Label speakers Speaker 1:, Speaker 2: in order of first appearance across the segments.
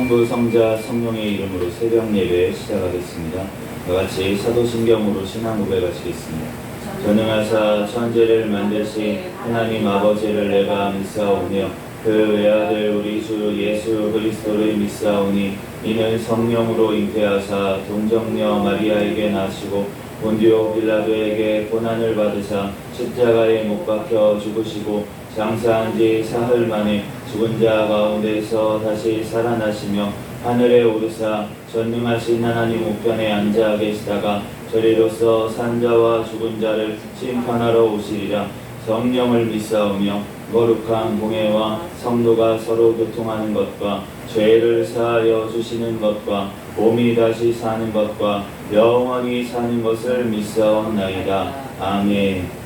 Speaker 1: 성부, 성자, 성령의 이름으로 새벽 예배 시작하겠습니다. 다같이 사도신경으로 신앙 고백하시겠습니다. 전능하사 천지를 만드신 하나님 아버지를 내가 믿사오며 그 외아들 우리 주 예수 그리스도를 믿사오니 이는 성령으로 잉태하사 동정녀 마리아에게 나시고 본디오 빌라도에게 고난을 받으사 십자가에 못 박혀 죽으시고 장사한 지 사흘 만에 죽은 자 가운데서 다시 살아나시며 하늘에 오르사 전능하신 하나님 우편에 앉아 계시다가 저리로서 산자와 죽은 자를 심판하러 오시리라. 성령을 믿사오며 거룩한 공회와 성도가 서로 교통하는 것과 죄를 사하여 주시는 것과 몸이 다시 사는 것과 영원히 사는 것을 믿사옵나이다. 아멘.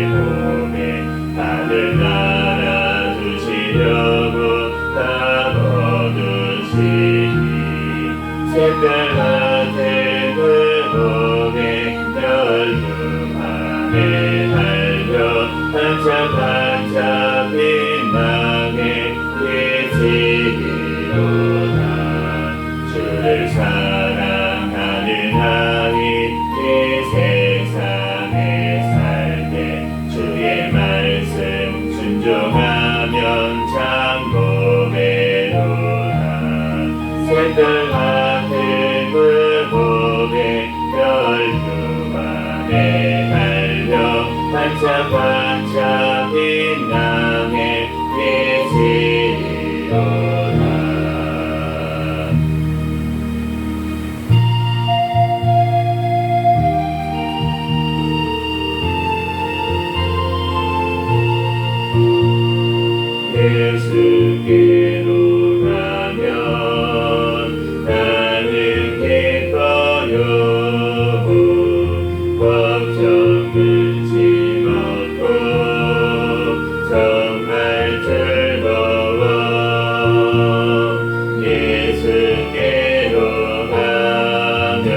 Speaker 1: 몸에 하늘나라 주시려고 다 거두시니 새별 같은 그 몸에 멸류관에 달려 반짝반짝 빛나게 빛이로다. 주를 사랑하는 아이 이 세상에 살 때 주의 말씀 순종하면 참 고배로다. 새별 같은 그 몸에 멸류관에 달려 반짝반짝 빛나게 빛이로다. 예수께로 가면 나는 기뻐요. 걱정은 짐없고 정말 즐거워. 예수께로 가면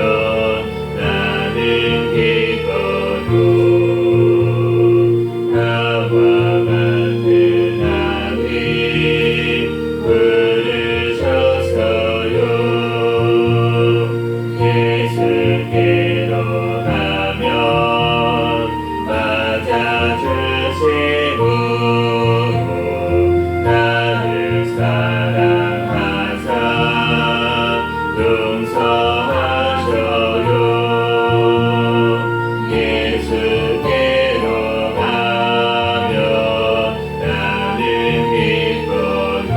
Speaker 1: 나는 기뻐요. 나와 같은 아이 부르셨어요. 예수께로 가면 맞아주시고 나를 사랑하사 용서하셔요. 예수께로 가면 나는 기뻐요.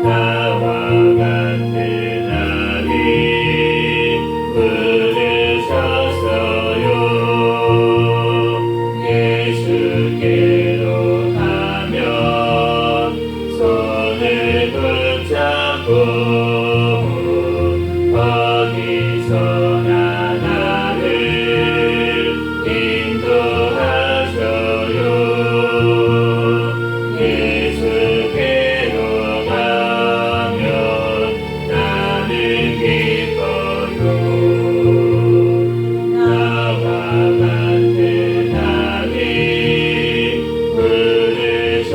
Speaker 1: 나와 같은 아이 부르셨어요. 예수께로 가면 손을 붙잡고 어디서나 나를 인도하셔요. 예수께로 가면 나는 기뻐요. 나와 같은 아이 부르셨어요.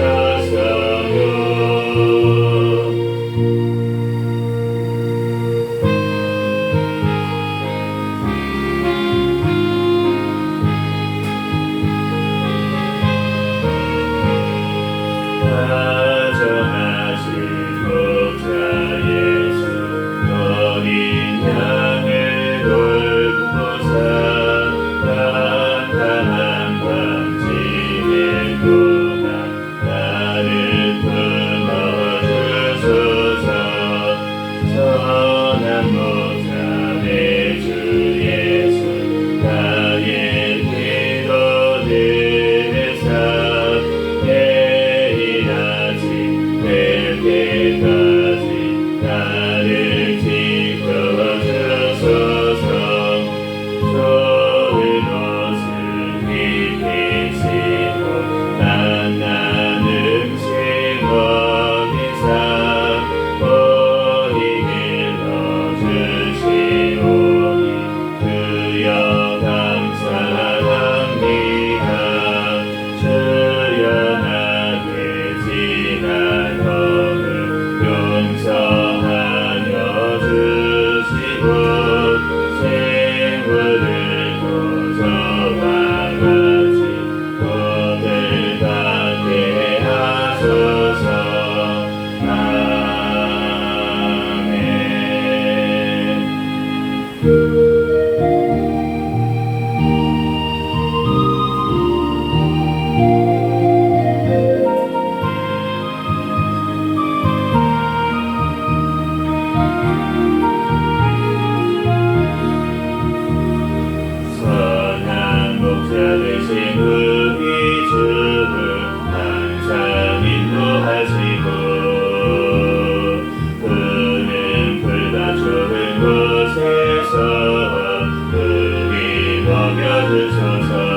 Speaker 1: 다정하신 목자 예수 어린 양을 돌보사 깜깜한 밤짐의 동안 나를 품어주소서. 선한 목자 내 주 예수 나의 기도 들으사 매일 아침 될 때까지 나를 지켜주소서. 좋은 옷을 입히시고 만난 음식 먹이사 오이 길러주시오니 주여 감사합니다. 주여 나의 지난 허물 용서하여 주시고 생물을 저와 같이 오늘 받게 하소서. 아멘. 선한 목자 되신 우리 주를 항상 인도하시고 그는 풀밭 좁은 곳에서 우리 먹여주소서.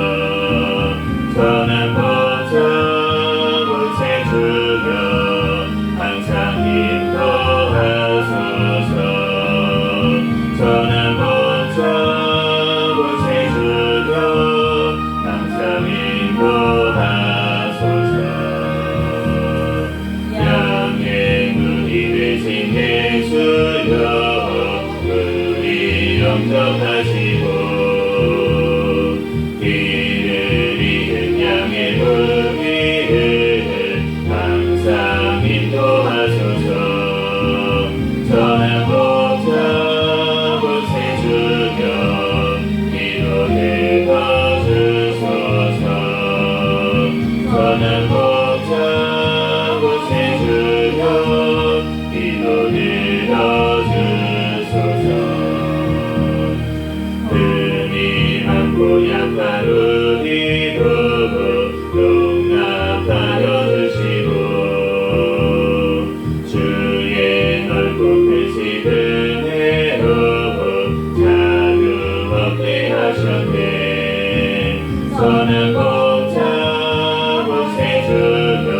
Speaker 1: 저는 곱자 곳에 주여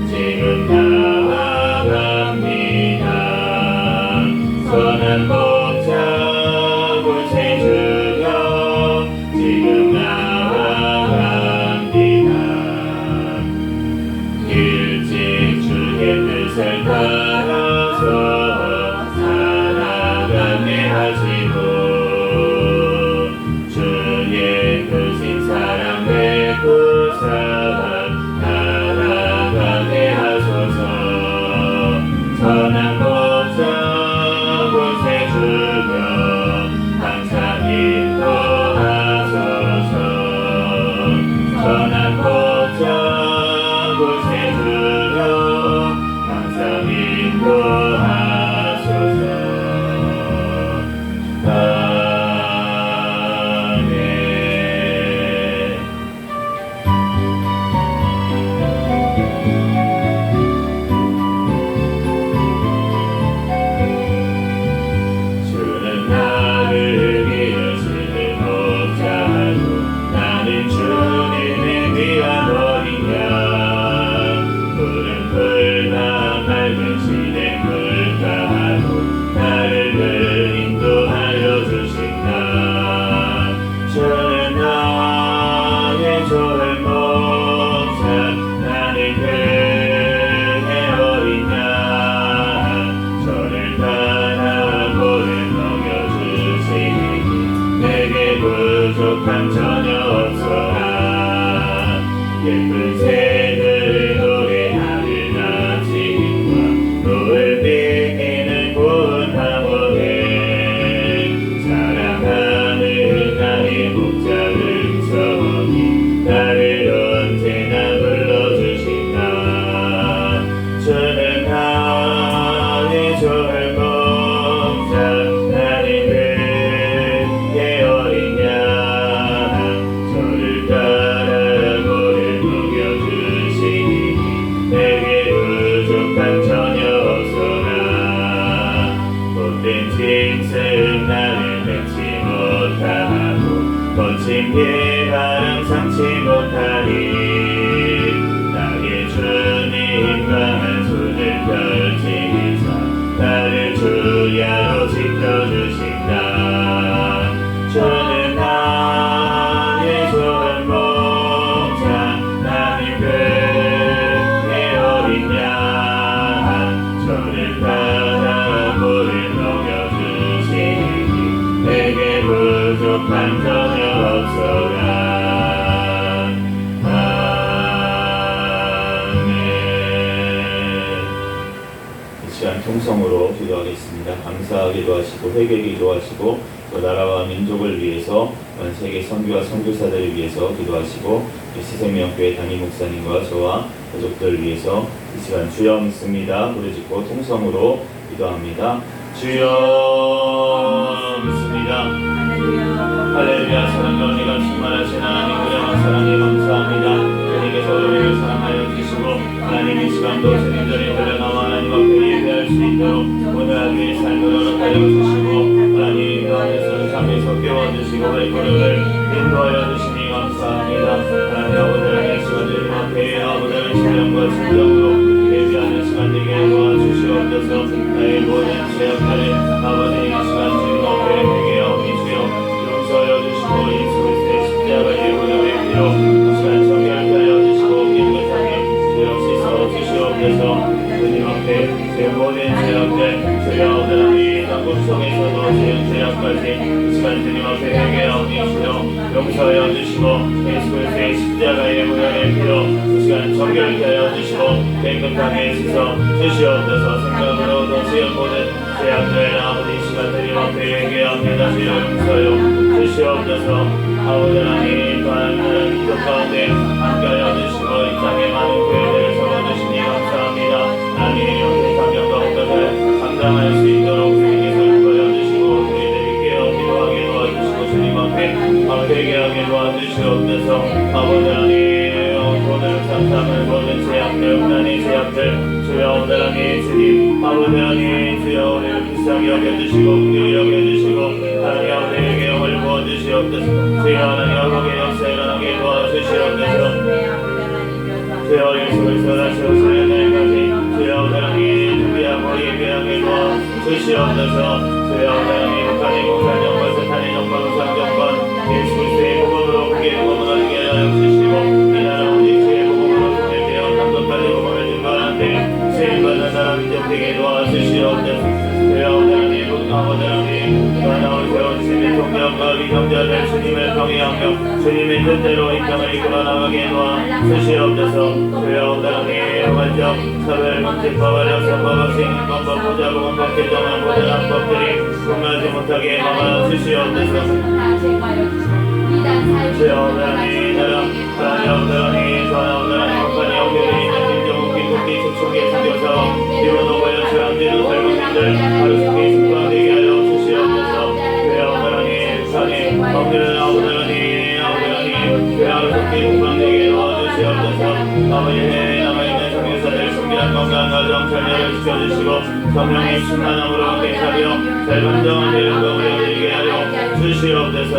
Speaker 1: 지금 나아갑니다. 저는 곱자 곳에 주여 지금 나아갑니다. 일찍 주의 뜻을 따라서 살아가게 하시고 주의 크신 사랑 베푸사 나아가게 하소서. 선한 곱자 곳에 주여 항상 인도하소서. 선한 곱자 곳에 주여 항상 인도하소서. 아멘. 주는 나를 기르시는 목자로 나는 주님의 귀한 어린 양. 푸른 풀과 맑은 시내 물가로 나를 늘 인도하여 주신다. 주는 나의 좋은 목자 나는 그의 어린 양. 저를 따라 보를 먹여주시니 내게 부족함 전혀 없어라. 예쁜 새들 노래하는 아침과 노을 비기는 고운 하모에 사랑하는 나의 목자를 성이 나를 언제나 불러주신다. 주는 나의 좋은 목자 나는 그의 어린 양. 저를 따라 고를 먹여주시니 내게 부족함 전혀 없어라. 못된 짐승 나를 맺지 못하고 거친 비바람 삼지 못하니 나의 주님 강한 손을 펼치사 나를 주야로 지켜주신다. 주는 나의 좋은 목자 나는 그의 어린 양. 저를 따라 물을 먹여주시니 내게 부족함 전혀 없어라. 아멘. 이 시간 통성으로 기도하겠습니다. 감사하기도 하시고 회개기도 하시고 또 나라와 민족을 위해서 전 세계 선교와 선교사들을 위해서 기도하시고 시생명교회 담임 목사님과 저와 가족들 위해서 이 시간 주여 믿습니다 부르짖고 통성으로 기도합니다. 주여 믿습니다. 할렐루야. 사랑과 은혜가 충만하신 하나님 그냥 사랑에 감사합니다. 하나님께서 우리를 사랑하여 주시고 하나님 이 시간도 주님들이 달려나와 하나님 앞에 예배할 수 있도록 오늘 하루의 삶을 허락하여 주시고 하나님 가운데서 삶에서 깨워주시고 발걸음을 인도하여 주시니 감사합니다. 하나님 아버지의 시간을 앞에 아버지의 신령과 진정으로 예배하는 시간 되게 도와주시옵소서. 나의 모든 죄악들을 아버지 이 시간 주님 앞에 회개하오니 주여 용서하여 주시고 예수 그리스도의 십자가의 무덤의 피로 이 시간 정결케 하여 주시고 깨끗하게 주 없이 써주시옵소서. 주님 앞에 제 모든 죄악들 주여 하나님 땅 속에서도 지은 죄악까지 이 시간 주님 앞에 회개하오니 주여 용서하여 주시고 예수 그리스도의 십자가의 무덤의 피로 이 시간 정결케 하여 주시고 깨끗하게 씻어 주시옵소서. 생각으로도 지은 모든 죄악들 아버지 이 시간 주님 앞에 회개합니다. 주여 용서하여 주시옵소서. 아버지 하나님 또한 하나님 뜻 가운데 함께하여 주시고 이 땅에 많은 교회들을 세워주시니 감사합니다. 하나님 여기 감격과 것을 감당할 수 있도록 주님께서 인도하여 주시고 저희들이 깨어 기도하게 도와주시고 주님 앞에 회개하게 도와주시옵소서. 아버지 하나님 모든 상상을 모든 제약들 하나님 제약들 주여 하나님 주님 아버지 하나님 주여 우리를 불쌍히 여겨주시고 긍휼히 여겨주시고 하나님 아버지에게 영을 부어주시옵소서. 주여 하나님 아버지의 역사 일어나게 주시옵소서. 주여 예수 그리스도라 세우시는 날까지 주여 하나님 준비하고 예배하게 도와 주시옵소서. 주여 하나님 북한의 공산정권 사탄의 정권 우상정권 예수 그리스도의 복음으로 크게 복음을 얻게 하여 주시고 이 나라 오직 주의 복음으로 통일되어 땅끝까지 복음을 증거하는데 세임받는 나라 민족 되게 도와 주시옵소서. 주여 하나님 아버지 하나님 하나님을 세워주시는 통장과 위정자들 주님을 경외하며 주님의 뜻대로 이 땅을 이끌어 나가게 도와 주시옵소서. 주여 하나님 먼저 사별 문제법 완료선법 학생인법법 보자보건법 개정한 모든 법들이 공하지 못하게 막아 주시옵소서. 주여 하나님 하나님 하나님 북한의 영들이 있는 김정욱기 국기 축축의 선교사와 이루어놓고 주양대로 젊은이들 하루속히 승관되게 하여 주시옵소서. 주여 하나님 하나님 아버지는 아버지는 주여 하루속히 승관되게 도와주시옵소서. 아버지의 남아있는 선교사들 승리한 건강한 가정 자녀를 지켜주시고 성령의 충만함으로 깨끗하며 잘반정한 되는 것을 드리게 하여 주시옵소서.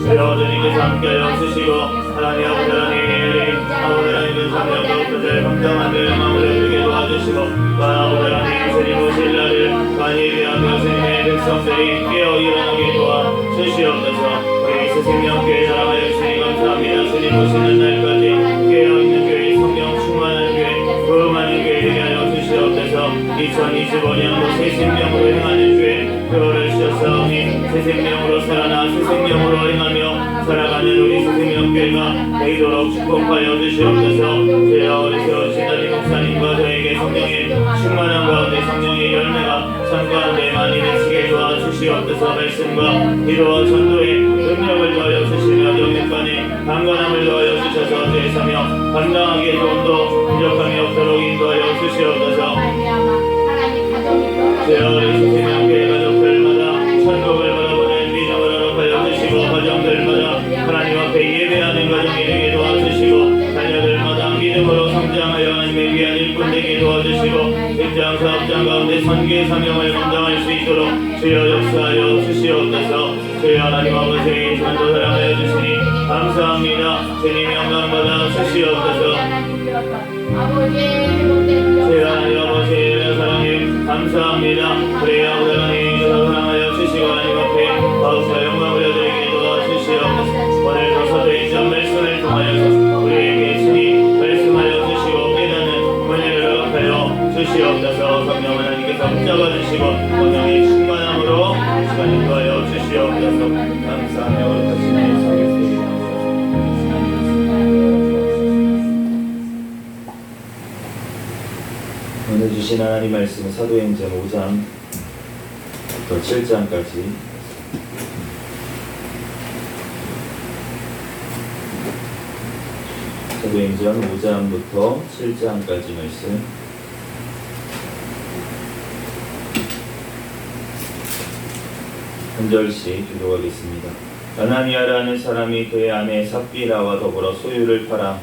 Speaker 1: 주여 주님께서 함께하여 주시고 하나님 아버지 하나님은 성령으로 그들 건강한 되는 마음을 드리게 도와주시고 아버지 하나님 주님 오실 날을 많이 예배하며 주님의 백성들이 깨어 일어나게 도와 주시옵소서. 우리 스승령교회 사랑하여 주님 감사합니다. 주님 오시는 날까지 깨어있는 교회 성령 충만한 교회 거룩한 교회 되게 하여 주시옵소서. 2025년도 새 생명으로 행하는 교회 표를 주셨사오니 새 생명으로 살아나 새 생명으로 행하며 살아가는 우리 새 생명교회가 되도록 축복하여 주시옵소서. 주여 우리 세우신 담임 목사님과 저에게 성령의 충만한 가운데 성령의 열매가 삶 가운데 많이 맺히게 도와주시옵소서. 말씀과 기도와 전도에 능력을 더하여 주시며 영육간에 강건함을 더하여 주셔서 주의 사명 감당하기에 좀더 부족함이 없도록 인도하여 주시옵소서. 주여 우리 수생명교회 가족들마다 천국을 바라보는 비전을 허락하여 주시고 가정들마다 하나님 앞에 예배하는 가정이 되게 도와주시고 자녀들마다 믿음으로 성장하여 하나님의 귀한 일꾼 되게 도와주시고 직장 사업장 가운데 선교의 사명을 감당할 수 있도록 주여 역사하여 주시옵소서. 주여 하나님 아버지 주만도 사랑하여 주시니 감사합니다. 주님 영광받아 주시옵소서. 주여 하나님 아버지 사랑해 감사합니다. 우리 아버지 하나님 사랑하여 주시고 하나님 앞에 더욱더 영광을 드리게 도와주시옵소서. 오늘도 서두에 전 말씀을 통하여서 우리에게 친히 말씀하여 주시고 깨닫는 은혜를 허락하여 주시옵소서. 성령 하나님께서 붙잡아 주시고 성령의 충만함으로 시간 인도하여 주시옵소서. 감사하며 거룩하시네 성령님. 오늘 주신 하나님 말씀은 사도행전 5장부터 7장까지 사도행전 5장부터 7장까지 말씀 한 절씩 기도하겠습니다. 아나니아라는 사람이 그의 아내 삽비라와 더불어 소유를 팔아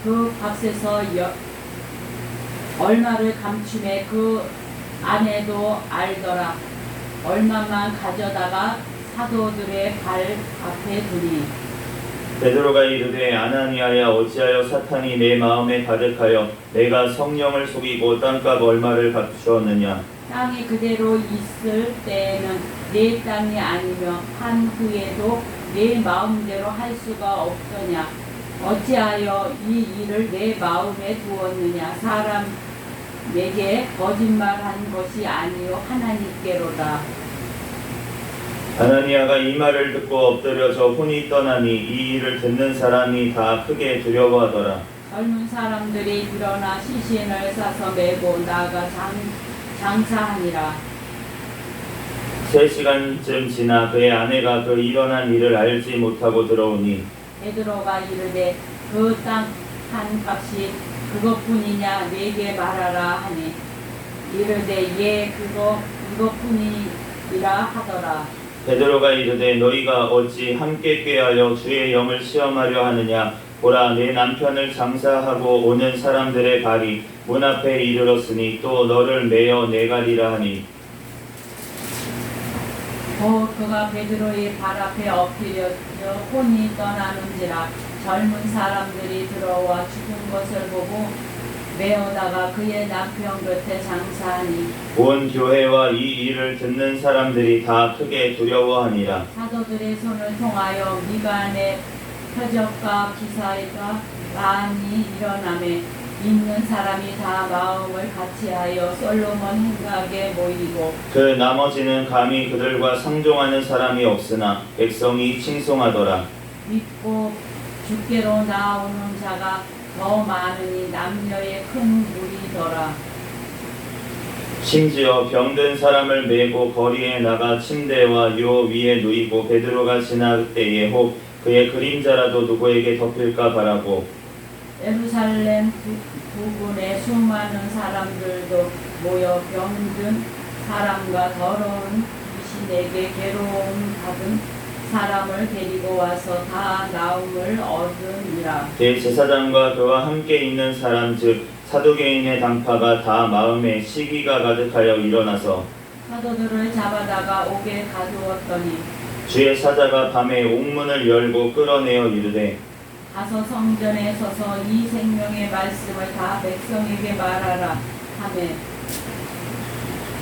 Speaker 2: 그 값에서 얼마를 감춤해 그 아내도 알더라. 얼마만 가져다가 사도들의 발 앞에 두니
Speaker 1: 베드로가 이르되 아나니아야 어찌하여 사탄이 내 마음에 가득하여 내가 성령을 속이고 땅값 얼마를 갖추었느냐.
Speaker 2: 땅이 그대로 있을 때에는 내 땅이 아니며 한 후에도 내 마음대로 할 수가 없더냐. 어찌하여 이 일을 내 마음에 두었느냐. 사람 내게 거짓말한 것이 아니요 하나님께로다.
Speaker 1: 아나니아가 이 말을 듣고 엎드려져 혼이 떠나니 이 일을 듣는 사람이 다 크게 두려워하더라.
Speaker 2: 젊은 사람들이 일어나 시신을 싸서 메고 나가 장사하니라.
Speaker 1: 3시간쯤 지나 그의 아내가 그 일어난 일을 알지 못하고 들어오니
Speaker 2: 베드로가 이르되 그 땅 한 값이 그것뿐이냐 내게 말하라 하니 이르되 예 그것뿐이라 하더라.
Speaker 1: 베드로가 이르되 너희가 어찌 함께 꾀하여 주의 영을 시험하려 하느냐. 보라 내 남편을 장사하고 오는 사람들의 발이 문 앞에 이르렀으니 또 너를 매어 내가리라 하니
Speaker 2: 그가 베드로의 발 앞에 엎드려 혼이 떠나는지라. 젊은 사람들이 들어와 죽은 것을 보고 메어다가 그의 남편 곁에 장사하니
Speaker 1: 온 교회와 이 일을 듣는 사람들이 다 크게 두려워하니라.
Speaker 2: 사도들의 손을 통하여 미간의 표적과 기사가 많이 일어나매 믿는 사람이 다 마음을 같이하여 솔로몬 행각에 모이고
Speaker 1: 그 나머지는 감히 그들과 상종하는 사람이 없으나 백성이 칭송하더라.
Speaker 2: 믿고 주께로 나오는 자가 더 많으니 남녀의 큰 무리더라.
Speaker 1: 심지어 병든 사람을 메고 거리에 나가 침대와 요 위에 누이고 베드로가 지날 때에 혹 그의 그림자라도 누구에게 덮일까 바라고
Speaker 2: 예루살렘 부근에 수많은 사람들도 모여 병든 사람과 더러운 귀신에게 괴로움 받은 사람을 데리고 와서 다 나음을 얻으니라.
Speaker 1: 대제사장과 그와 함께 있는 사람 즉 사두개인의 당파가 다 마음에 시기가 가득하여 일어나서
Speaker 2: 사도들을 잡아다가 옥에 가두었더니
Speaker 1: 주의 사자가 밤에 옥문을 열고 끌어내어 이르되
Speaker 2: 가서 성전에 서서 이 생명의 말씀을 다 백성에게 말하라 하매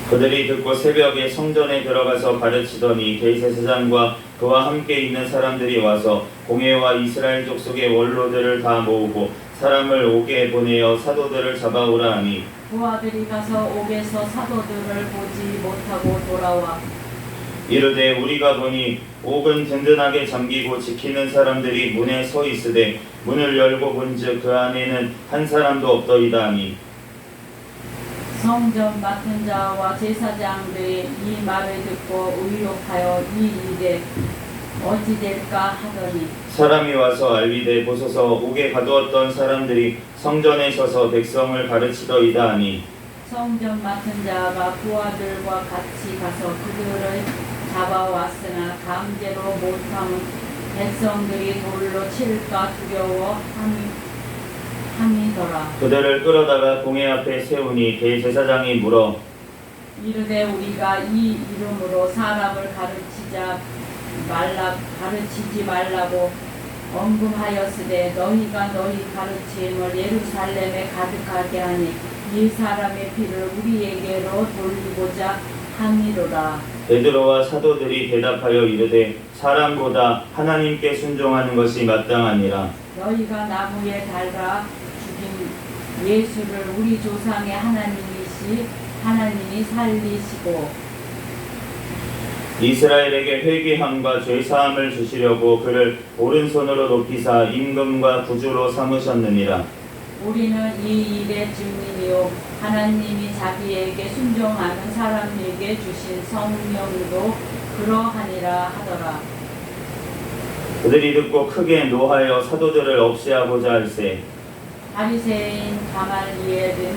Speaker 1: 그들이 듣고 새벽에 성전에 들어가서 가르치더니 대제사장과 그와 함께 있는 사람들이 와서 공회와 이스라엘 족속의 원로들을 다 모으고 사람을 옥에 보내어 사도들을 잡아오라 하니
Speaker 2: 부하들이 가서 옥에서 사도들을 보지 못하고 돌아와
Speaker 1: 이르되 우리가 보니 옥은 든든하게 잠기고 지키는 사람들이 문에 서 있으되 문을 열고 본즉 그 안에는 한 사람도 없더이다 하니
Speaker 2: 성전 맡은 자와 제사장들이 이 말을 듣고 의욕하여 이 일에 어찌 될까 하더니
Speaker 1: 사람이 와서 알리되 보소서 옥에 가두었던 사람들이 성전에 서서 백성을 가르치더이다 하니
Speaker 2: 성전 맡은 자가 부하들과 같이 가서 그들을 잡아왔으나 강제로 못하면 백성들이 돌로 칠까 두려워 함이더라.
Speaker 1: 그들을 끌어다가 공회 앞에 세우니 대제사장이 물어
Speaker 2: 이르되 우리가 이 이름으로 사람을 가르치지 말라고 언급하였으되 너희가 너희 가르침을 예루살렘에 가득하게 하니 이 사람의 피를 우리에게로 돌리고자 함이로라.
Speaker 1: 베드로와 사도들이 대답하여 이르되 사람보다 하나님께 순종하는 것이 마땅하니라.
Speaker 2: 너희가 나무에 달아 죽인 예수를 우리 조상의 하나님이 살리시고
Speaker 1: 이스라엘에게 회개함과 죄사함을 주시려고 그를 오른손으로 높이사 임금과 구주로 삼으셨느니라.
Speaker 2: 우리는 이 일의 증인이요 하나님이 자기에게 순종하는 사람에게 주신 성령도 그러하니라 하더라.
Speaker 1: 그들이 듣고 크게 노하여 사도들을 없애하고자 할세
Speaker 2: 바리새인 가말리엘은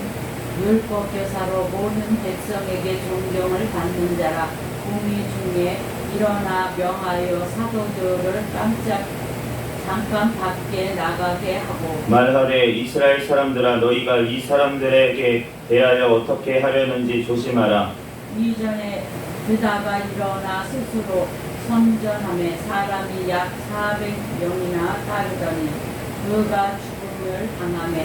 Speaker 2: 율법 교사로 모든 백성에게 존경을 받는 자라 공의 중에 일어나 명하여 사도들을 잠깐 밖에 나가게 하고
Speaker 1: 말하되 이스라엘 사람들아 너희가 이 사람들에게 대하여 어떻게 하려는지 조심하라.
Speaker 2: 이전에 그다가 일어나 스스로 선전하며 사람이 약 400명이나 따르더니 그가 죽음을 당하며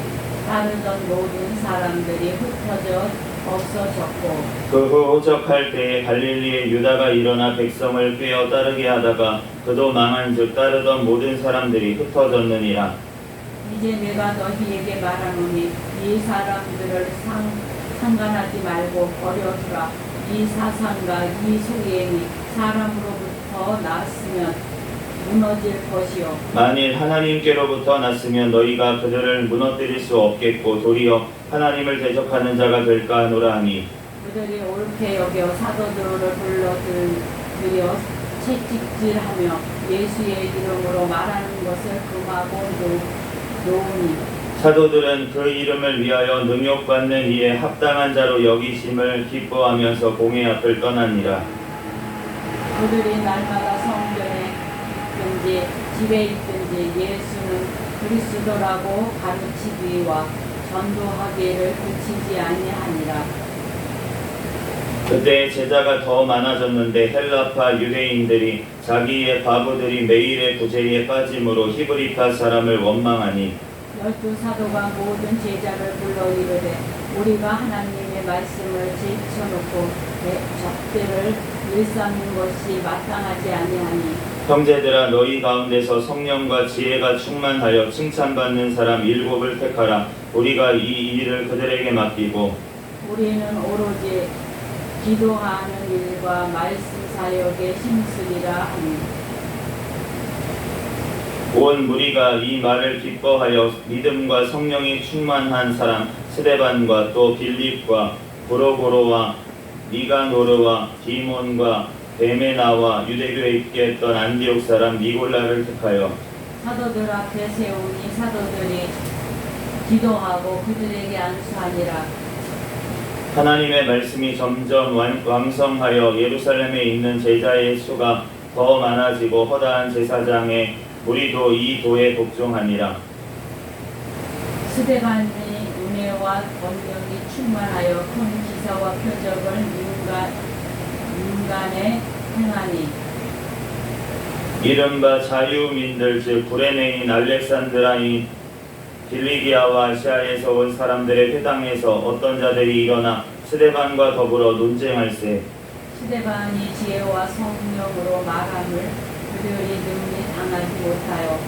Speaker 2: 따르던 모든 사람들이 흩어져 없어졌고
Speaker 1: 그 후 호적할 때에 갈릴리에 유다가 일어나 백성을 꿰어 따르게 하다가 그도 망한즉 따르던 모든 사람들이 흩어졌느니라.
Speaker 2: 이제 내가 너희에게 말하노니 이 사람들을 상관하지 말고 버려두라. 이 사상과 이 소행이 사람으로부터 났으면 무너질 것이요
Speaker 1: 만일 하나님께로부터 났으면 너희가 그들을 무너뜨릴 수 없겠고 도리어 하나님을 대적하는 자가 될까 하노라 하니
Speaker 2: 그들이 옳게 여겨 사도들을 불러들여 채찍질하며 예수의 이름으로 말하는 것을 금하고 놓으니
Speaker 1: 사도들은 그 이름을 위하여 능욕받는 이에 합당한 자로 여기심을 기뻐하면서 공회 앞을 떠나니라.
Speaker 2: 그들이 날마다 성전에 있든지 집에 있든지 예수는 그리스도라고 가르치기와 전도하기를 그치지 아니하니라.
Speaker 1: 그때 제자가 더 많아졌는데 헬라파 유대인들이 자기의 바보들이 매일의 구제에 빠짐으로 히브리파 사람을 원망하니
Speaker 2: 12사도가 모든 제자를 불러 이르되 우리가 하나님의 말씀을 제쳐놓고 적들을 일삼는 것이 마땅하지 아니하니
Speaker 1: 형제들아 너희 가운데서 성령과 지혜가 충만하여 칭찬받는 사람 7을 택하라. 우리가 이 일을 그들에게 맡기고
Speaker 2: 우리는 오로지 기도하는 일과 말씀 사역에 힘쓰리라 하니
Speaker 1: 온 무리가 이 말을 기뻐하여 믿음과 성령이 충만한 사람 스데반과 또 빌립과 브로고로와 니가노르와 디몬과 데메나와 유대교에 있게 했던 안디옥 사람 니골라를 택하여
Speaker 2: 사도들 앞에 세우니 사도들이 기도하고 그들에게 안수하니라.
Speaker 1: 하나님의 말씀이 점점 왕성하여 예루살렘에 있는 제자의 수가 더 많아지고 허다한 제사장의 무리도 이 도에 복종하니라.
Speaker 2: 스데반이 은혜와 권능이 충만하여 큰 기사와 표적을 민간에 행하니
Speaker 1: 이른바 자유민들 즉 구레네인 알렉산드라인 빌리기아와 아시아에서 온 사람들의 회당에서 어떤 자들이 일어나 스데반과 더불어 논쟁할세.
Speaker 2: 스데반이 지혜와 성령으로 말함을 그들이 능히 당하지 못하여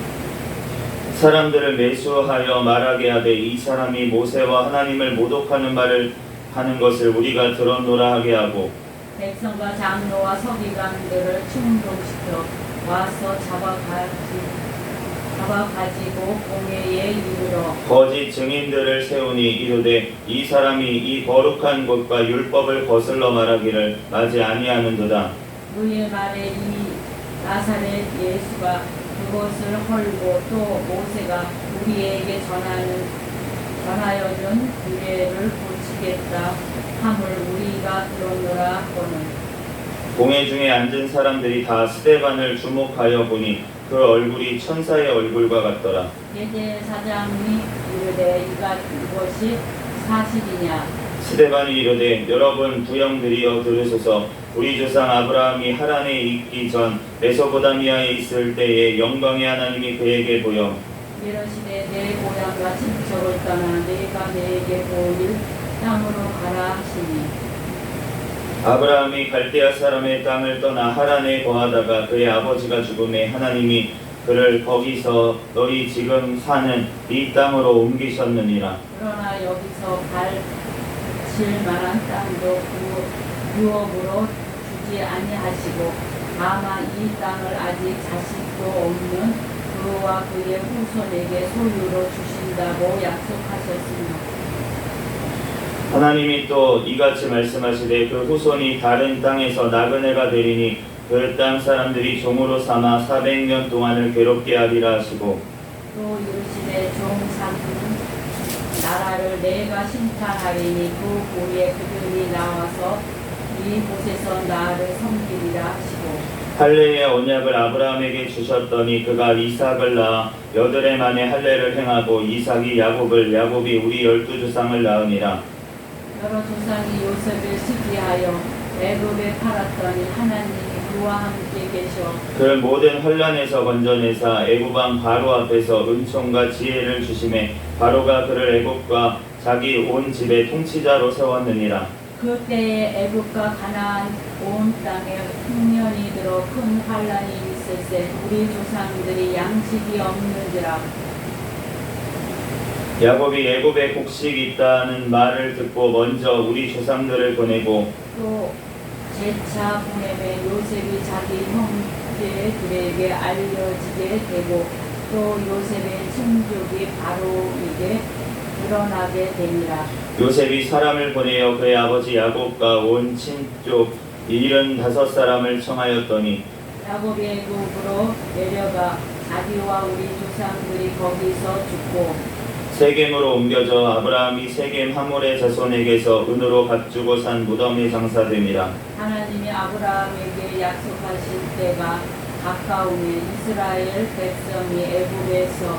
Speaker 1: 사람들을 매수하여 말하게 하되 이 사람이 모세와 하나님을 모독하는 말을 하는 것을 우리가 들었노라 하게 하고
Speaker 2: 백성과 장로와 서기관들을 충동시켜 와서 잡아가지고 공회에 이르러
Speaker 1: 거짓 증인들을 세우니 이르되 이 사람이 이 거룩한 것과 율법을 거슬러 말하기를 마지 아니하는도다.
Speaker 2: 그의 말에 이 나사렛 예수가 그것을 헐고 또 모세가 우리에게 전하여준 규례를 고치겠다 함을 우리가 들었노라 하거늘
Speaker 1: 공회 중에 앉은 사람들이 다 스데반을 주목하여 보니 그 얼굴이 천사의 얼굴과 같더라.
Speaker 2: 대제사장이 이르되 이것이 사실이냐
Speaker 1: 스데반이 이르되 여러분 부영들이여 들으소서. 우리 조상 아브라함이 하란에 있기 전 메소포다미아에 있을 때에 영광의 하나님이 그에게 보여
Speaker 2: 이러시되 내 고향과 친척을 떠나 내가 내게 보일 땅으로 가라 하시니
Speaker 1: 아브라함이 갈대아 사람의 땅을 떠나 하란에 거하다가 그의 아버지가 죽음에 하나님이 그를 거기서 너희 지금 사는 이 땅으로 옮기셨느니라.
Speaker 2: 그러나 여기서 발칠 만한 땅도 유업으로 주지 아니하시고 다만 이 땅을 아직 자식도 없는 그와 그의 후손에게 소유로 주신다고 약속하셨습니다.
Speaker 1: 하나님이 또 이같이 말씀하시되 그 후손이 다른 땅에서 나그네가 되리니 그 땅 사람들이 종으로 삼아 400년 동안을 괴롭게 하리라 하시고
Speaker 2: 또 이르시되 종 삼는 나라를 내가 심판하리니 그 후에 그들이 나와서 이곳에서 나를 섬기리라 하시고
Speaker 1: 할례의 언약을 아브라함에게 주셨더니 그가 이삭을 낳아 8해 만에 할례를 행하고 이삭이 야곱을 야곱이 우리 12조상을 낳으니라.
Speaker 2: 여러 조상이 요셉을 시기하여 애굽에 팔았더니 하나님이 그와 함께 계셔
Speaker 1: 그 모든 환란에서 건져내사 애굽 왕 바로 앞에서 은총과 지혜를 주심에 바로가 그를 애굽과 자기 온 집의 통치자로 세웠느니라.
Speaker 2: 그때에 애굽과 가나안 온 땅에 흉년이 들어 큰 환란이 있을세 우리 조상들이 양식이 없는지라
Speaker 1: 야곱이 애굽에 곡식이 있다는 말을 듣고 먼저 우리 조상들을 보내고
Speaker 2: 또 제차 보내매 요셉이 자기 형제들에게 알려지게 되고 또 요셉의 친족이 바로에게 드러나게 되니라.
Speaker 1: 요셉이 사람을 보내어 그의 아버지 야곱과 온 친족 75사람을 청하였더니
Speaker 2: 야곱이 애굽으로 내려가 자기와 우리 조상들이 거기서 죽고
Speaker 1: 세겜으로 옮겨져 아브라함이 세겜 하몰의 자손에게서 은으로 값주고 산 무덤에 장사됨이라.
Speaker 2: 하나님이 아브라함에게 약속하신 때가 가까우니 이스라엘 백성이 애굽에서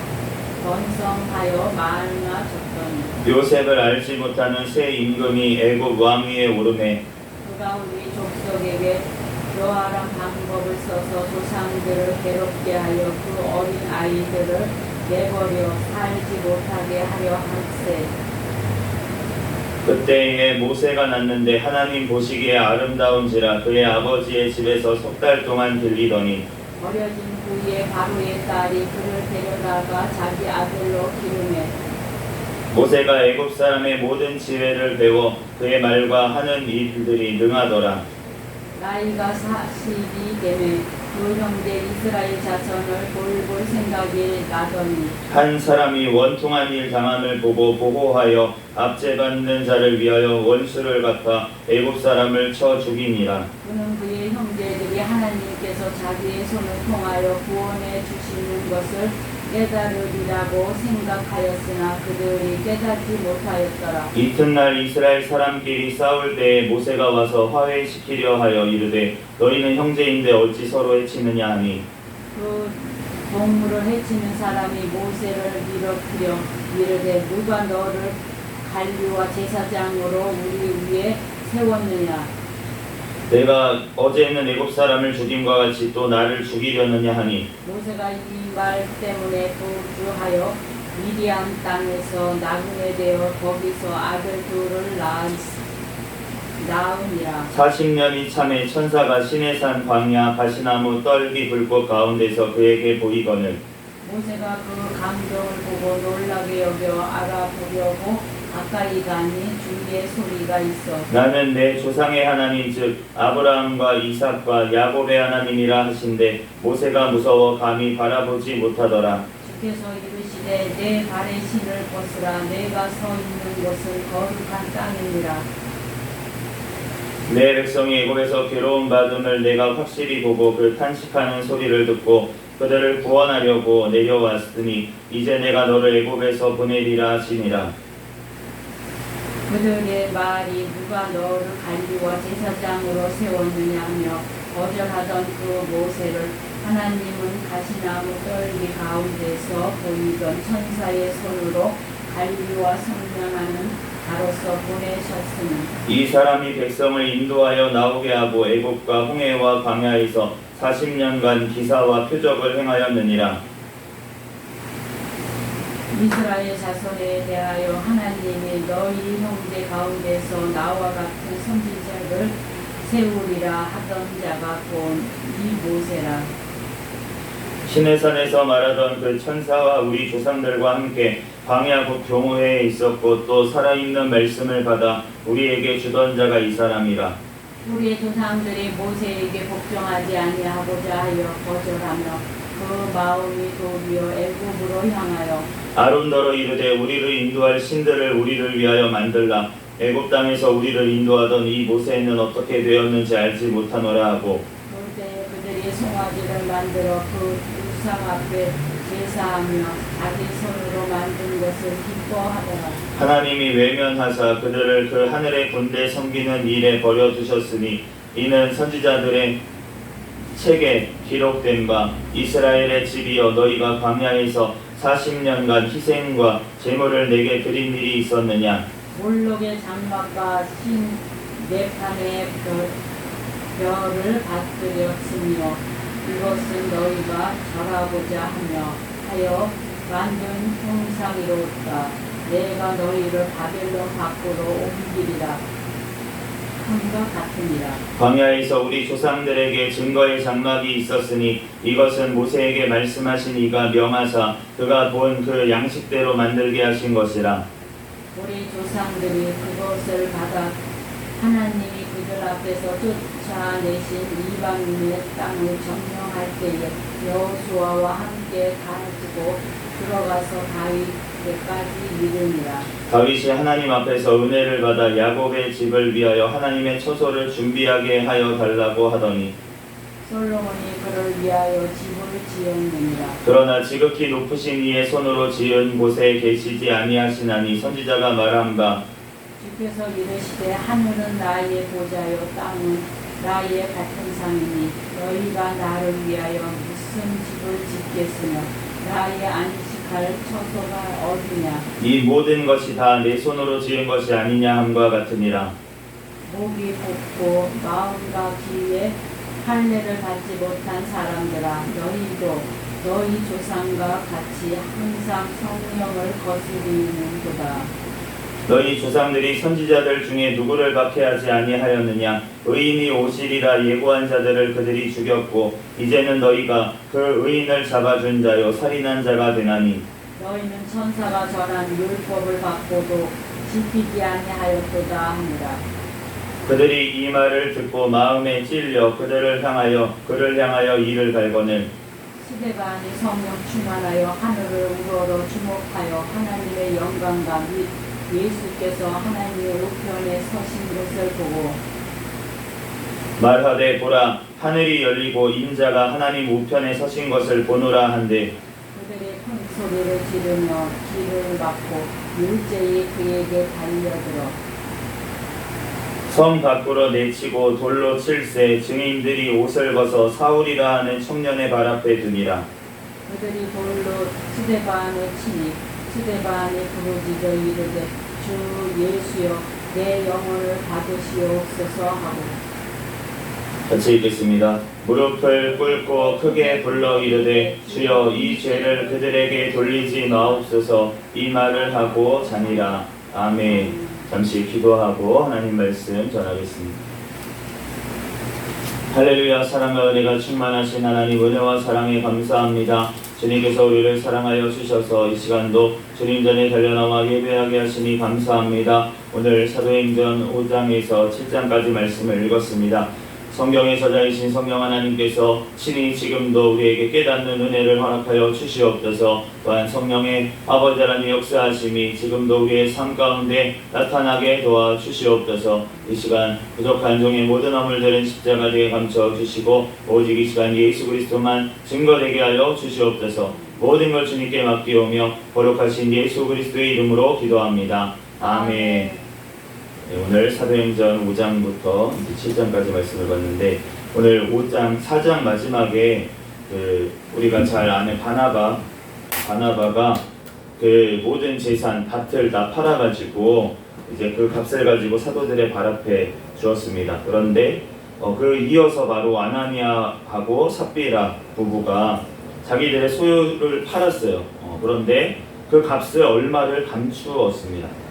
Speaker 2: 번성하여 많아졌더니
Speaker 1: 요셉을 알지 못하는 새 임금이 애굽 왕위에 오르매
Speaker 2: 그가 우리 족속에게 묘활한 방법을 써서 조상들을 괴롭게 하여 그 어린 아이들을 내버려 살지 못하게 하려 할세.
Speaker 1: 그때에 모세가 났는데 하나님 보시기에 아름다운지라 그의 아버지의 집에서 3달 동안 들리더니
Speaker 2: 버려진 후에 바로의 딸이 그를 데려다가 자기 아들로 기르매
Speaker 1: 모세가 애굽 사람의 모든 지혜를 배워 그의 말과 하는 일들이 능하더라.
Speaker 2: 나이가 40이 되매 그 형제 이스라엘 자손을 돌볼 생각이 나더니
Speaker 1: 한 사람이 원통한 일 당함을 보고 보호하여 압제받는 자를 위하여 원수를 갚아 애굽 사람을 쳐 죽이니라.
Speaker 2: 그는 그의 형제들이 하나님께서 자기의 손을 통하여 구원해 주시는 것을 깨달으리라고 생각하였으나 그들이 깨닫지 못하였더라.
Speaker 1: 이튿날 이스라엘 사람끼리 싸울 때에 모세가 와서 화해시키려 하여 이르되 너희는 형제인데 어찌 서로 해치느냐 하니
Speaker 2: 그 동물을 해치는 사람이 모세를 밀어뜨려 이르되 누가 너를 관리와 제사장으로 우리 위에 세웠느냐.
Speaker 1: 내가 어제는 애굽 사람을 죽임과 같이 또 나를 죽이려느냐 하니
Speaker 2: 모세가 이 말 때문에 도주하여 미디안 땅에서 나그네 되어 거기서 아들 둘을 낳으니라.
Speaker 1: 40년이 참에 천사가 시내산 광야 가시나무 떨기 불꽃 가운데서 그에게 보이거늘
Speaker 2: 모세가 그 감정을 보고 놀라게 여겨 알아보려고 가까이 가니 주의 소리가 있어
Speaker 1: 나는 내 조상의 하나님 즉 아브라함과 이삭과 야곱의 하나님이라 하신데 모세가 무서워 감히 바라보지 못하더라.
Speaker 2: 주께서 이르시되 내 발의 신을 벗으라. 내가 서 있는 곳은 거룩한 땅이니라.
Speaker 1: 내 백성이 애굽에서 괴로움 받음을 내가 확실히 보고 그 탄식하는 소리를 듣고 그들을 구원하려고 내려왔으니 이제 내가 너를 애굽에서 보내리라 하시니라.
Speaker 2: 그들의 말이 누가 너를 관리와 제사장으로 세웠느냐 하며 거절하던 그 모세를 하나님은 가시나무 떨기 가운데서 보이던 천사의 손으로 관리와 성명하는 자로서 보내셨으니
Speaker 1: 이 사람이 백성을 인도하여 나오게 하고 애굽과 홍해와 광야에서 40년간 기사와 표적을 행하였느니라.
Speaker 2: 이스라엘 자손에 대하여 하나님이 너희 형제 가운데서 나와 같은 선지자를 세우리라 하던 자가 곧 이 모세라.
Speaker 1: 시내산에서 말하던 그 천사와 우리 조상들과 함께 광야 곧 경호회에 있었고 또 살아있는 말씀을 받아 우리에게 주던 자가 이 사람이라.
Speaker 2: 우리의 조상들이 모세에게 복종하지 아니하고자 하여 거절하며 그 마음이 도리어 애굽으로 향하여
Speaker 1: 아론더러 이르되 우리를 인도할 신들을 우리를 위하여 만들라. 애굽 땅에서 우리를 인도하던 이 모세는 어떻게 되었는지 알지 못하노라 하고
Speaker 2: 그때 그들이 송아지를 만들어 그 우상 앞에 제사하며 자기 손으로 만든 것을 기뻐하더라.
Speaker 1: 하나님이 외면하사 그들을 그 하늘의 군대 섬기는 일에 버려두셨으니 이는 선지자들의 책에 기록된 바 이스라엘의 집이여 너희가 광야에서 40년간 희생과 제물을 내게 드린 일이 있었느냐.
Speaker 2: 몰록의 장막과 신 네판의 별을 받들였으며 이것은 너희가 절하고자 하여 만든 형상이로다. 내가 너희를 바벨론 밖으로 옮기리라 함과 같으니라.
Speaker 1: 광야에서 우리 조상들에게 증거의 장막이 있었으니 이것은 모세에게 말씀하신 이가 명하사 그가 본 그 양식대로 만들게 하신 것이라.
Speaker 2: 우리 조상들이 그것을 받아 하나님이 그들 앞에서 쫓아내신 이방인의 땅을 점령할 때에 여호수아와 함께 가지고 들어가서 다윗에까지 이르니라.
Speaker 1: 다윗이 하나님 앞에서 은혜를 받아 야곱의 집을 위하여 하나님의 처소를 준비하게 하여 달라고 하더니
Speaker 2: 솔로몬이 그를 위하여 집을 지었느니라.
Speaker 1: 그러나 지극히 높으신 이의 손으로 지은 곳에 계시지 아니하시나니 선지자가 말한 바
Speaker 2: 주께서 이르시되 하늘은 나의 보좌요 땅은 나의 같은 상이니 너희가 나를 위하여 무슨 집을 짓겠으며 나의 안식할 처소가 어디냐.
Speaker 1: 이 모든 것이 다 내 손으로 지은 것이 아니냐 함과 같으니라.
Speaker 2: 목이 곱고 마음과 귀에 할례를 받지 못한 사람들아 너희도 너희 조상과 같이 항상 성령을 거스리는도다.
Speaker 1: 너희 조상들이 선지자들 중에 누구를 박해하지 아니하였느냐? 의인이 오시리라 예고한 자들을 그들이 죽였고 이제는 너희가 그 의인을 잡아준 자요 살인한 자가 되나니
Speaker 2: 너희는 천사가 전한 율법을 받고도 지키지 아니하였도다 하니라.
Speaker 1: 그들이 이 말을 듣고 마음에 찔려 그를 향하여 이를 갈거늘
Speaker 2: 스데반이 성령 충만하여 하늘을 우러러 주목하여 하나님의 영광과 및 예수께서 하나님의 우편에 서신 것을 보고
Speaker 1: 말하되 보라 하늘이 열리고 인자가 하나님 우편에 서신 것을 보노라 한데
Speaker 2: 그들의 큰 소리를 지르며 길을 막고 일제히 그에게 달려들어
Speaker 1: 성 밖으로 내치고 돌로 칠세 증인들이 옷을 벗어 사울이라 하는 청년의 발 앞에 두니라.
Speaker 2: 그들이 돌로 스데반을 치니 스데반이 부르짖어 이르되 주 예수여 내 영혼을 받으시옵소서 하고
Speaker 1: 같이 읽겠습니다. 무릎을 꿇고 크게 불러 이르되 주여 이 죄를 그들에게 돌리지 마옵소서 이 말을 하고 자니라. 아멘. 잠시 기도하고 하나님 말씀 전하겠습니다. 할렐루야. 사랑과 은혜가 충만하신 하나님 은혜와 사랑에 감사합니다. 주님께서 우리를 사랑하여 주셔서 이 시간도 주님 전에 달려나와 예배하게 하시니 감사합니다. 오늘 사도행전 5장에서 7장까지 말씀을 읽었습니다. 성경의 저자이신 성령 하나님께서 친히 지금도 우리에게 깨닫는 은혜를 허락하여 주시옵소서. 또한 성령의 아버지 하나님의 역사하심이 지금도 우리의 삶 가운데 나타나게 도와주시옵소서. 이 시간 부족한 종의 모든 허물들은 십자가에 감춰 주시고 오직 이 시간 예수 그리스도만 증거되게 하여 주시옵소서. 모든 걸 주님께 맡기오며 거룩하신 예수 그리스도의 이름으로 기도합니다. 아멘. 네, 오늘 사도행전 5장부터 7장까지 말씀을 봤는데 오늘 5장 4장 마지막에 우리가 잘 아는 바나바가 그 모든 재산 밭을 다 팔아가지고 이제 그 값을 가지고 사도들의 발 앞에 주었습니다. 그런데 그 이어서 바로 아나니아하고 삽비라 부부가 자기들의 소유를 팔았어요. 그런데 그 값을 얼마를 감추었습니다.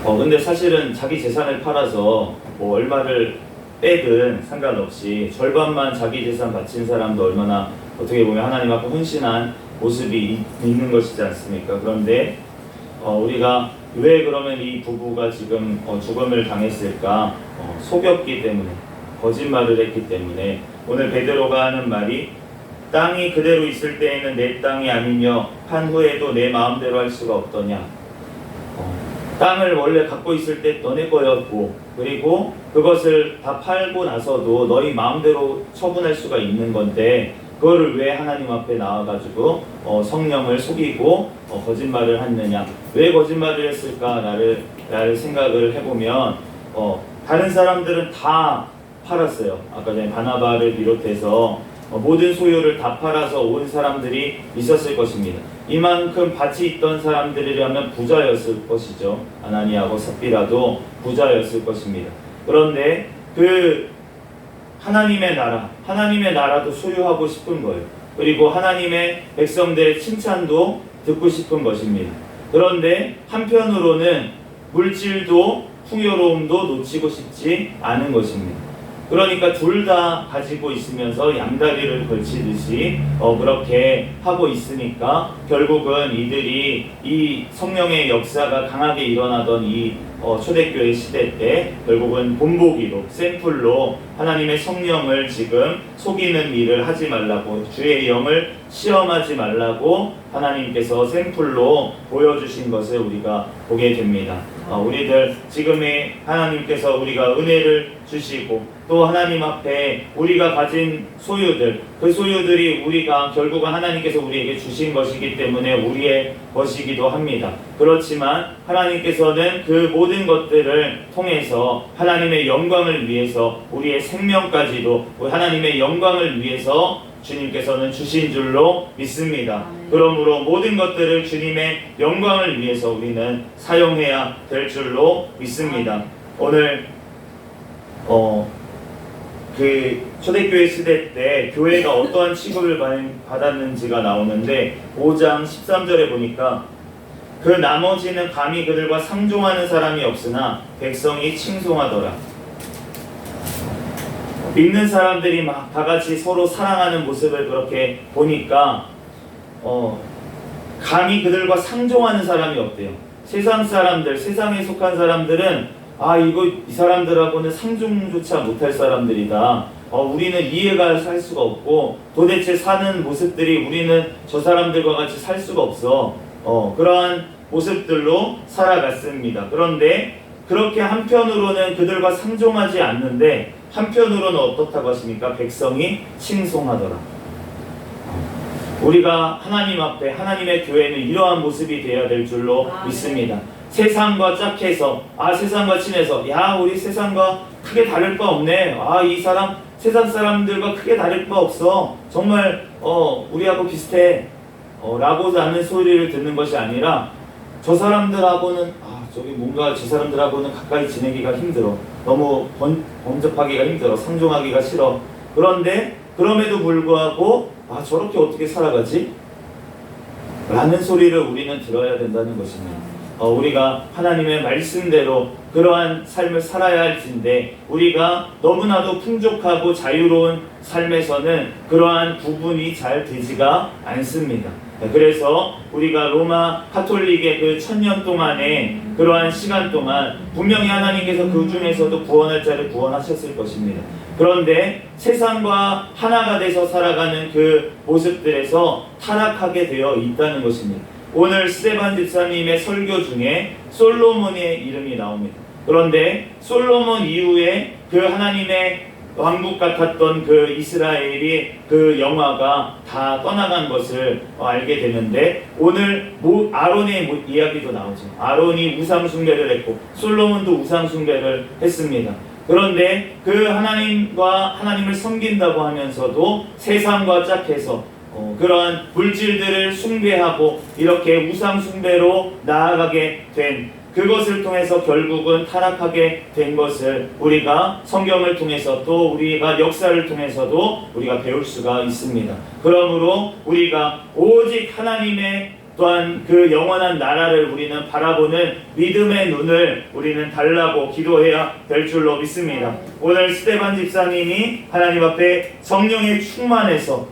Speaker 1: 근데 사실은 자기 재산을 팔아서 뭐 얼마를 빼든 상관없이 절반만 자기 재산 바친 사람도 얼마나 어떻게 보면 하나님 앞에 헌신한 모습이 있는 것이지 않습니까? 그런데 우리가 왜 그러면 이 부부가 지금 죽음을 당했을까? 속였기 때문에, 거짓말을 했기 때문에. 오늘 베드로가 하는 말이 땅이 그대로 있을 때에는 내 땅이 아니며 판 후에도 내 마음대로 할 수가 없더냐. 땅을 원래 갖고 있을 때 너네 거였고 그리고 그것을 다 팔고 나서도 너희 마음대로 처분할 수가 있는 건데 그거를 왜 하나님 앞에 나와가지고 성령을 속이고 거짓말을 했느냐. 왜 거짓말을 했을까 나를 생각을 해보면 다른 사람들은 다 팔았어요. 아까 전에 바나바를 비롯해서 모든 소유를 다 팔아서 온 사람들이 있었을 것입니다. 이만큼 밭이 있던 사람들이라면 부자였을 것이죠. 아나니아하고 삽비라도 부자였을 것입니다. 그런데 그 하나님의 나라도 소유하고 싶은 거예요. 그리고 하나님의 백성들의 칭찬도 듣고 싶은 것입니다. 그런데 한편으로는 물질도 풍요로움도 놓치고 싶지 않은 것입니다. 그러니까 둘 다 가지고 있으면서 양다리를 걸치듯이 그렇게 하고 있으니까 결국은 이들이 이 성령의 역사가 강하게 일어나던 이 초대교회 시대 때 결국은 본보기로 샘플로 하나님의 성령을 지금 속이는 일을 하지 말라고, 주의 영을 시험하지 말라고 하나님께서 샘플로 보여주신 것을 우리가 보게 됩니다. 우리들 지금의 하나님께서 우리가 은혜를 주시고 또 하나님 앞에 우리가 가진 소유들, 그 소유들이 우리가 결국은 하나님께서 우리에게 주신 것이기 때문에 우리의 것이기도 합니다. 그렇지만 하나님께서는 그 모든 것들을 통해서 하나님의 영광을 위해서 우리의 생명까지도 하나님의 영광을 위해서 주님께서는 주신 줄로 믿습니다. 그러므로 모든 것들을 주님의 영광을 위해서 우리는 사용해야 될 줄로 믿습니다. 오늘 그 초대교회 시대 때 교회가 어떠한 취급을 받았는지가 나오는데 5장 13절에 보니까 그 나머지는 감히 그들과 상종하는 사람이 없으나 백성이 칭송하더라. 믿는 사람들이 막 다같이 서로 사랑하는 모습을 그렇게 보니까 감히 그들과 상종하는 사람이 없대요. 세상 사람들, 세상에 속한 사람들은 이 사람들하고는 상종조차 못할 사람들이다. 우리는 이해가 살 수가 없고 도대체 사는 모습들이 우리는 저 사람들과 같이 살 수가 없어. 그러한 모습들로 살아갔습니다. 그런데 그렇게 한편으로는 그들과 상종하지 않는데 한편으로는 어떻다고 하십니까? 백성이 칭송하더라. 우리가 하나님 앞에 하나님의 교회는 이러한 모습이 되어야 될 줄로 믿습니다. 세상과 짝해서 세상과 친해서 우리 세상과 크게 다를 바 없네. 이 사람 세상 사람들과 크게 다를 바 없어. 정말 우리하고 비슷해. 라고 하는 소리를 듣는 것이 아니라 저 사람들하고는 뭔가 저 사람들하고는 가까이 지내기가 힘들어. 너무 범접하기가 힘들어. 상종하기가 싫어. 그런데 그럼에도 불구하고 저렇게 어떻게 살아가지? 라는 소리를 우리는 들어야 된다는 것입니다. 우리가 하나님의 말씀대로 그러한 삶을 살아야 할진데 우리가 너무나도 풍족하고 자유로운 삶에서는 그러한 구분이 잘 되지가 않습니다. 그래서 우리가 로마 카톨릭의 그 1000년 동안의 그러한 시간 동안 분명히 하나님께서 그 중에서도 구원할 자를 구원하셨을 것입니다. 그런데 세상과 하나가 돼서 살아가는 그 모습들에서 타락하게 되어 있다는 것입니다. 오늘 스데반 집사님의 설교 중에 솔로몬의 이름이 나옵니다. 그런데 솔로몬 이후에 그 하나님의 왕국 같았던 그 이스라엘이 그 영화가 다 떠나간 것을 알게 되는데 오늘 아론의 이야기도 나오죠. 아론이 우상 숭배를 했고 솔로몬도 우상 숭배를 했습니다. 그런데 그 하나님을 섬긴다고 하면서도 세상과 짝해서 그러한 물질들을 숭배하고 이렇게 우상 숭배로 나아가게 된 그것을 통해서 결국은 타락하게 된 것을 우리가 성경을 통해서 또 우리가 역사를 통해서도 우리가 배울 수가 있습니다. 그러므로 우리가 오직 하나님의 또한 그 영원한 나라를 우리는 바라보는 믿음의 눈을 우리는 달라고 기도해야 될 줄로 믿습니다. 오늘 스데반 집사님이 하나님 앞에 성령의 충만해서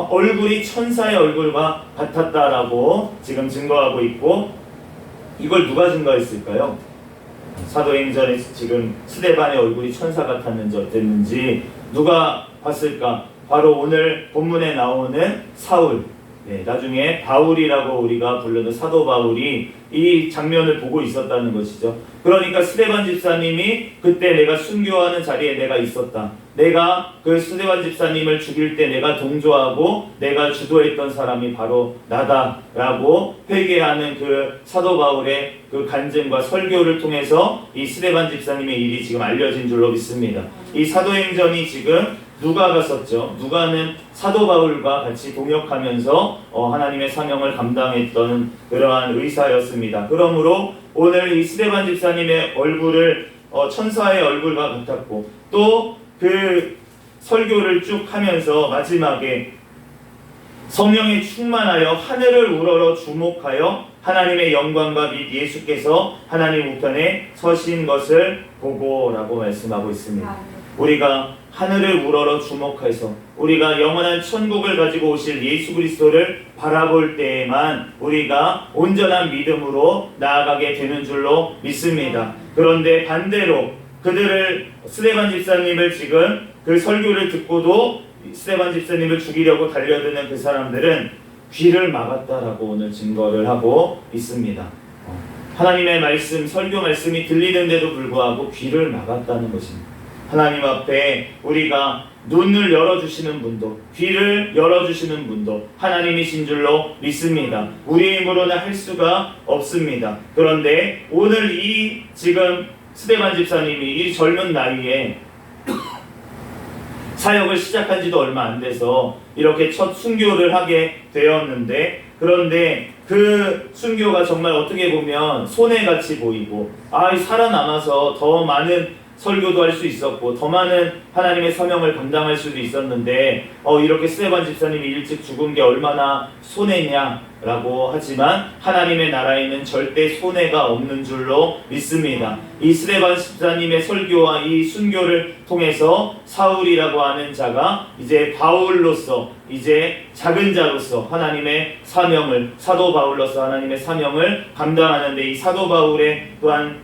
Speaker 1: 얼굴이 천사의 얼굴과 같았다라고 지금 증거하고 있고 이걸 누가 증거했을까요? 사도행전에 지금 스데반의 얼굴이 천사 같았는지 어땠는지 누가 봤을까? 바로 오늘 본문에 나오는 사울, 나중에 바울이라고 우리가 부르는 사도 바울이 이 장면을 보고 있었다는 것이죠. 그러니까 스데반 집사님이 그때 내가 순교하는 자리에 내가 있었다. 내가 그 스데반 집사님을 죽일 때 내가 동조하고 내가 주도했던 사람이 바로 나다라고 회개하는 그 사도 바울의 그 간증과 설교를 통해서 이 스데반 집사님의 일이 지금 알려진 줄로 믿습니다. 이 사도행전이 지금 누가가 썼죠. 누가는 사도 바울과 같이 동역하면서 하나님의 사명을 감당했던 그러한 의사였습니다. 그러므로 오늘 이 스데반 집사님의 얼굴을 천사의 얼굴과 같았고 또 그 설교를 쭉 하면서 마지막에 성령에 충만하여 하늘을 우러러 주목하여 하나님의 영광과 및 예수께서 하나님 우편에 서신 것을 보고라고 말씀하고 있습니다. 우리가 하늘을 우러러 주목해서 우리가 영원한 천국을 가지고 오실 예수 그리스도를 바라볼 때에만 우리가 온전한 믿음으로 나아가게 되는 줄로 믿습니다. 그런데 반대로 스데반 집사님을 지금 그 설교를 듣고도 스데반 집사님을 죽이려고 달려드는 그 사람들은 귀를 막았다라고 오늘 증거를 하고 있습니다. 하나님의 말씀, 설교 말씀이 들리는데도 불구하고 귀를 막았다는 것입니다. 하나님 앞에 우리가 눈을 열어주시는 분도 귀를 열어주시는 분도 하나님이신 줄로 믿습니다. 우리의 힘으로는 할 수가 없습니다. 그런데 오늘 이 지금 스데반 집사님이 이 젊은 나이에 사역을 시작한 지도 얼마 안 돼서 이렇게 첫 순교를 하게 되었는데 그런데 그 순교가 정말 어떻게 보면 손해같이 보이고 살아남아서 더 많은 설교도 할 수 있었고 더 많은 하나님의 사명을 감당할 수도 있었는데 이렇게 스데반 집사님이 일찍 죽은 게 얼마나 손해냐라고 하지만 하나님의 나라에는 절대 손해가 없는 줄로 믿습니다. 이 스데반 집사님의 설교와 이 순교를 통해서 사울이라고 하는 자가 이제 바울로서 이제 작은 자로서 하나님의 사명을 사도 바울로서 하나님의 사명을 감당하는데 이 사도 바울의 또한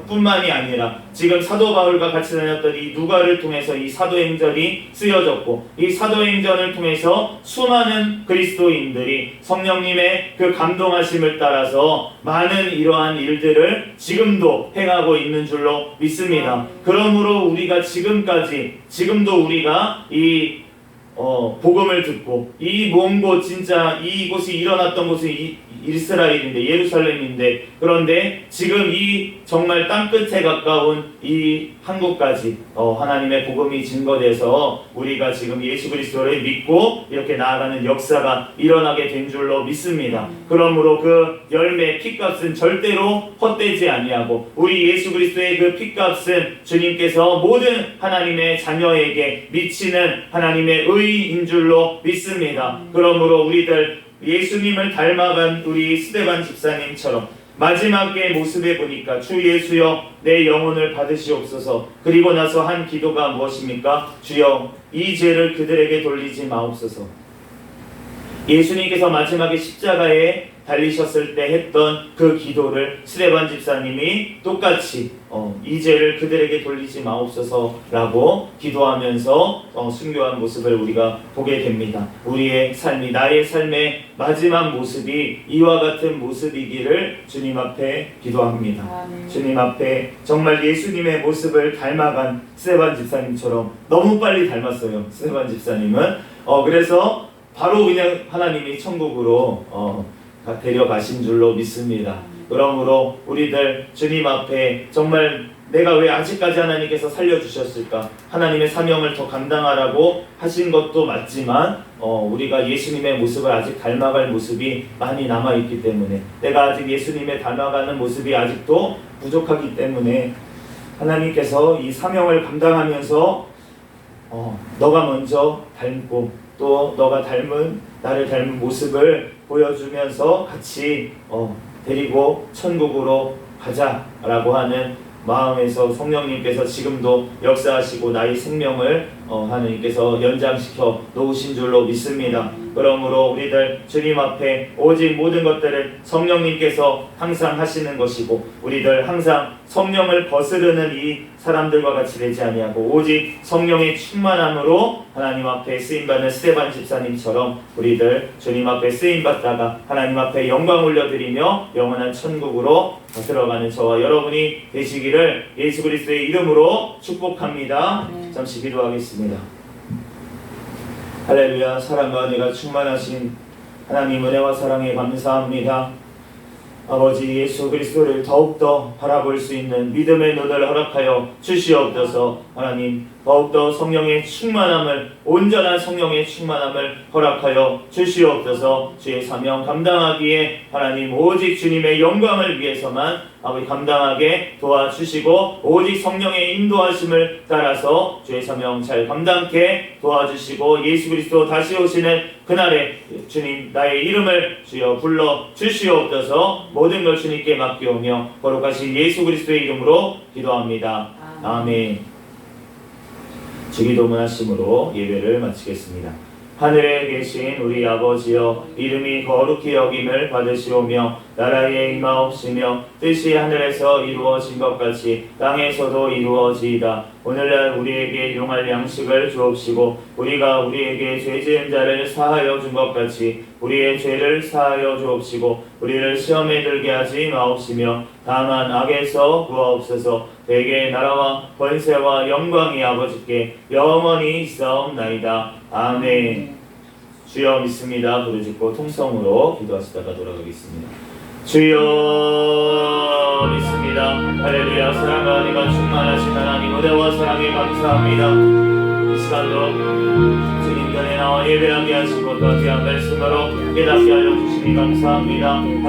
Speaker 1: 뿐만이 아니라 지금 사도 바울과 같이 다녔던 이 누가를 통해서 이 사도행전이 쓰여졌고 이 사도행전을 통해서 수많은 그리스도인들이 성령님의 그 감동하심을 따라서 많은 이러한 일들을 지금도 행하고 있는 줄로 믿습니다. 그러므로 우리가 지금도 우리가 이 복음을 듣고 이 먼 곳 진짜 이곳이 일어났던 곳은 이스라엘인데 예루살렘인데 그런데 지금 이 정말 땅끝에 가까운 이 한국까지 하나님의 복음이 증거돼서 우리가 지금 예수 그리스도를 믿고 이렇게 나아가는 역사가 일어나게 된 줄로 믿습니다. 그러므로 그 열매 핏값은 절대로 헛되지 아니하고 우리 예수 그리스도의 그 핏값은 주님께서 모든 하나님의 자녀에게 미치는 하나님의 의인 줄로 믿습니다. 그러므로 우리들 예수님을 닮아간 우리 스데반 집사님처럼 마지막의 모습에 보니까 주 예수여 내 영혼을 받으시옵소서. 그리고 나서 한 기도가 무엇입니까? 주여 이 죄를 그들에게 돌리지 마옵소서. 예수님께서 마지막에 십자가에 달리셨을 때 했던 그 기도를 스데반 집사님이 똑같이 이 죄를 그들에게 돌리지 마옵소서라고 기도하면서 순교한 모습을 우리가 보게 됩니다. 우리의 삶이 나의 삶의 마지막 모습이 이와 같은 모습이기를 주님 앞에 기도합니다.
Speaker 2: 아멘.
Speaker 1: 주님 앞에 정말 예수님의 모습을 닮아간 스데반 집사님처럼 너무 빨리 닮았어요. 스데반 집사님은 그래서 바로 그냥 하나님이 천국으로 데려가신 줄로 믿습니다. 그러므로 우리들 주님 앞에 정말 내가 왜 아직까지 하나님께서 살려주셨을까? 하나님의 사명을 더 감당하라고 하신 것도 맞지만 우리가 예수님의 모습을 아직 닮아갈 모습이 많이 남아있기 때문에 내가 아직 예수님의 닮아가는 모습이 아직도 부족하기 때문에 하나님께서 이 사명을 감당하면서 너가 먼저 닮고 또 너가 나를 닮은 모습을 보여주면서 같이 데리고 천국으로 가자라고 하는 마음에서 성령님께서 지금도 역사하시고 나의 생명을 하나님께서 연장시켜 놓으신 줄로 믿습니다. 그러므로 우리들 주님 앞에 오직 모든 것들을 성령님께서 항상 하시는 것이고 우리들 항상 성령을 거스르는 이 사람들과 같이 되지 아니하고 오직 성령의 충만함으로 하나님 앞에 쓰임받는 스데반 집사님처럼 우리들 주님 앞에 쓰임받다가 하나님 앞에 영광 올려드리며 영원한 천국으로 들어가는 저와 여러분이 되시기를 예수 그리스도의 이름으로 축복합니다. 잠시 기도하겠습니다. 할렐루야. 사랑과 은혜가 충만하신 하나님 은혜와 사랑에 감사합니다. 아버지 예수 그리스도를 더욱더 바라볼 수 있는 믿음의 눈을 허락하여 주시옵소서. 하나님 더욱더 성령의 충만함을 온전한 성령의 충만함을 허락하여 주시옵소서. 주의 사명 감당하기에 하나님 오직 주님의 영광을 위해서만 아버지 감당하게 도와주시고 오직 성령의 인도하심을 따라서 주의 사명 잘 감당케 도와주시고 예수 그리스도 다시 오시는 그날에 주님 나의 이름을 주여 불러 주시옵소서. 모든 걸 주님께 맡기오며 거룩하신 예수 그리스도의 이름으로 기도합니다. 아멘. 주기도문 하심으로 예배를 마치겠습니다. 하늘에 계신 우리 아버지여 이름이 거룩히 여김을 받으시오며 나라에 임하옵시며 뜻이 하늘에서 이루어진 것 같이 땅에서도 이루어지이다. 오늘날 우리에게 일용할 양식을 주옵시고 우리가 우리에게 죄 지은 자를 사하여 준 것 같이 우리의 죄를 사하여 주옵시고 우리를 시험에 들게 하지 마옵시며 다만 악에서 구하옵소서. 대개 나라와 권세와 영광이 아버지께 영원히 있사옵나이다. 아멘. 주여 믿습니다. 부르짖고 통성으로 기도하시다가 돌아가겠습니다. 주여 믿습니다. 할렐루야. 사랑과 은혜가 충만하신 하나님 은혜와 사랑에 감사합니다. 이 시간도 주님 전에 나와 예배하게 하시고 또 귀한 말씀으로 깨닫게 하여 주시니 감사합니다. 하나님